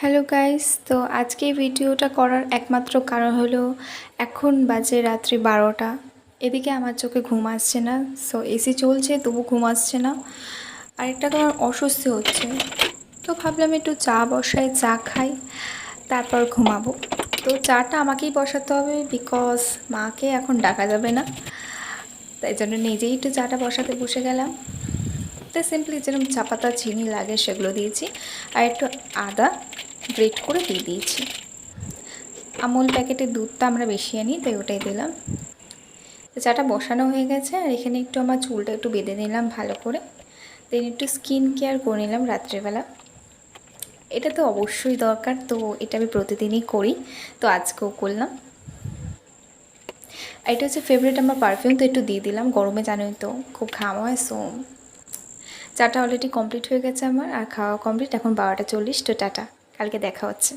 Hello guys, তো আজকে এই ভিডিওটা করার একমাত্র কারণ হলো এখন বাজে রাত্রি 12টা। এদিকে আমার চোখে ঘুম আসছে না, সো এসি চলছে তবু ঘুম আসছে না। আরেকটা আমার অস্বস্তি হচ্ছে, তো ভাবলাম একটু চা বসাই, চা খাই, তারপর ঘুমাবো। তো চাটা আমাকেই বসাতে হবে, বিকজ মাকে এখন ডাকা যাবে না, তাই জন্য নিজেই একটু চাটা বসাতে বসে গেলাম। তো সিম্পলি যেরকম চা পাতা চিনি লাগে সেগুলো দিয়েছি, আর একটু আদা গ্রেট করে দিয়ে দিয়েছি। আমুল প্যাকেটের দুধটা আমরা বেশি আনি, তাই ওটাই দিলাম। তো চাটা বসানো হয়ে গেছে, আর এখানে একটু আমার চুলটা একটু বেঁধে নিলাম ভালো করে, দেন একটু স্কিন কেয়ার করে নিলাম রাত্রেবেলা। এটা তো অবশ্যই দরকার, তো এটা আমি প্রতিদিনই করি, তো আজকেও করলাম। এটা হচ্ছে ফেভারিট আমার পারফিউম, তো একটু দিয়ে দিলাম। গরমে জানোই তো খুব ঘাম হয়, সো চাটা অলরেডি কমপ্লিট হয়ে গেছে আমার, আর খাওয়া কমপ্লিট। এখন 12টা 40, তো টাটা, কালকে দেখা হচ্ছে।